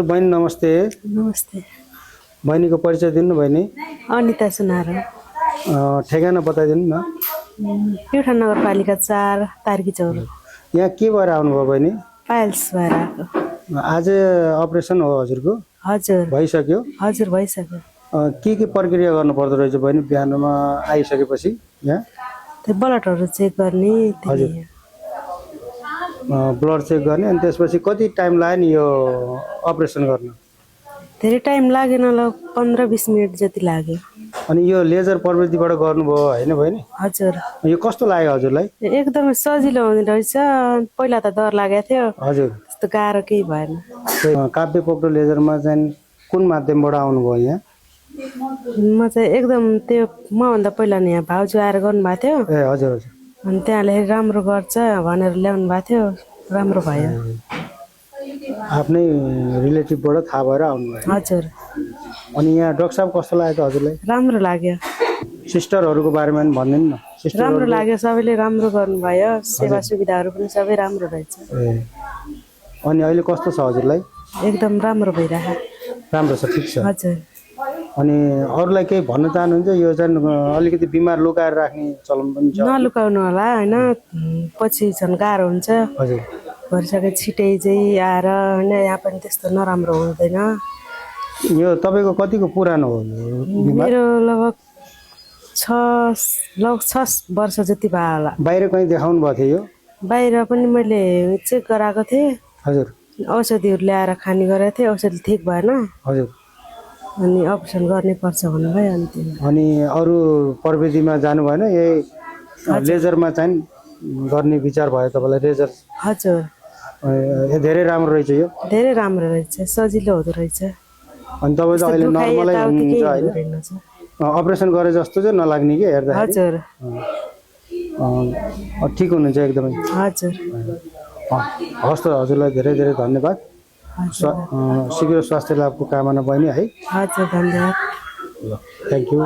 बहनी नमस्ते। नमस्ते। बहनी को परिचय दिनु बहनी। अनिता सुनार। ठेगाना बताइदिनु न। प्युठान नगरपालिका 4 तार्की चौर। यहाँ के भएर आउनुभयो बहनी? पाइल्स भएर आएको। आज अपरेसन हो हजुरको? हजुर भइसक्यो? हजुर भइसक्यो। के प्रक्रिया गर्नु पर्दो रहेछ बहनी बिहानमा आइसकेपछि यहाँ? त्यो ब्लडहरू चेक गर्ने हजुर। ब्लड चेक गर्ने अनि त्यसपछि कति टाइम लाग्यो नि यो अपरेसन गर्न? धेरै टाइम लागेन, ल 15-20 मिनेट जति लाग्यो। अनि यो लेजर प्रविधिबाट गर्नुभयो हैन बहनी? हजुर। यो कस्तो लाग्यो हजुरलाई? एकदमै सजिलो हुने रहेछ। पहिला त डर लागेको थियो। हजुर। त्यस्तो गाह्रो केही भएन। काव्य पोक्टो लेजरमा चाहिँ कुन माध्यमबाट आउनुभयो यहाँ? म चाहिँ एकदम त्यो मभन्दा पहिला नि यहाँ भाउजू आएर गर्नुभएको थियो। ए हजुर हजुर। अनि त्यहाँले राम्रो गर्छ भनेर ल्याउनु भएको थियो, राम्रो भयो। आफ्नै रिलेटिभबाट थाहा भएर आउनुभयो? हजुर। अनि यहाँ डाक्टर साहब कस्तो लाग्यो हजुरलाई? राम्रो लाग्यो। सिस्टरहरूको बारेमा पनि भनिदिनु न। राम्रो लाग्यो, सबैले राम्रो गर्नुभयो। सेवा सुविधाहरू पनि सबै राम्रो रहेछ। ए अनि अहिले कस्तो छ हजुरलाई? एकदम राम्रो भइरहेको। राम्रो छ, ठिक छ। हजुर। अनि अरूलाई केही भन्न चाहनुहुन्छ? यो चाहिँ अलिकति बिमार लुकाएर राख्ने चलन पनि छ। नलुकाउनु होला हैन, पछि झन् गाह्रो हुन्छ। हजुर। भरिसके छिटै चाहिँ आएर हैन, यहाँ पनि त्यस्तो नराम्रो हुँदैन। यो तपाईँको कतिको पुरानो हो बिमार? मेरो लगभग 6 वर्ष जति भयो होला। बाहिर कहीँ देखाउनु भएको थियो यो? बाहिर पनि मैले चेक गराएको थिएँ। हजुर। औषधिहरू ल्याएर खाने गरेको थिएँ, औषधि ठिक भएन। हजुर। अनि अपरेसन गर्नै पर्छ भन्नुभयो। अनि अरू प्रविधिमा जानु भएन? यही लेजरमा चाहिँ गर्ने विचार भयो तपाईँलाई? लेजर? हजुर। धेरै राम्रो रहेछ यो? धेरै राम्रो रहेछ, सजिलो हुँदो रहेछ। अनि तपाईँ त अहिले नर्मलै हुनुहुन्छ हैन? अपरेसन गरे जस्तो चाहिँ नलाग्ने कि हेर्दा? हजुर। ठिक हुनुहुन्छ एकदमै? हजुर। हस् त, हजुरलाई धेरै धेरै धन्यवाद। शीघ्र स्वास्थ्य लाभको कामना बहिनी है। हजुर, धन्यवाद। Thank you.